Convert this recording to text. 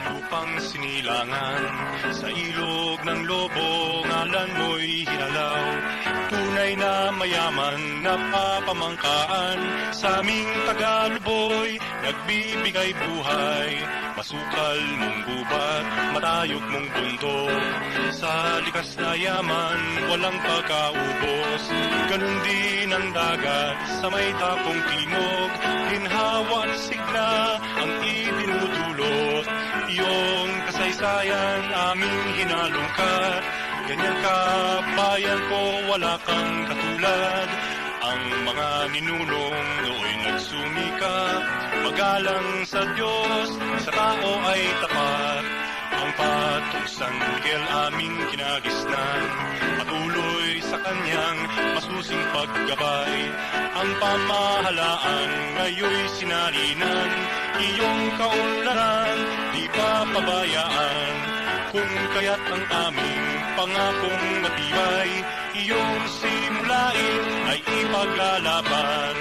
lupang sinilangan. Sa ilog ng lobo, ngalan mo'y hinalaw. Tunay na mayaman na papamangkaan. Sa aming Tagaluboy, nagbibigay buhay. Masukal mong gubat, matayog mong bundok. Sa likas na yaman, walang pagkaubos. Ganun din ang dagat sa may tapong timog. Ginhawa at sigla ang idinudulot. Iyong kasaysayan aming hinalungkat. Ganyan ka, bayan ko, wala kang katulad. Ang mga ninunong nooy nagsumikap. Magalang sa Diyos, sa tao ay tapat. Ang patungsang kel aming kinagisnan. Patuloy sa kanyang masusing paggabay. Ang pamahalaan ngayon'y sinalinan. Iyong kaunlaran, di pa pabayaan. Kung kaya't ang aming pangakong matibay, iyong simulain ay ipaglalaban.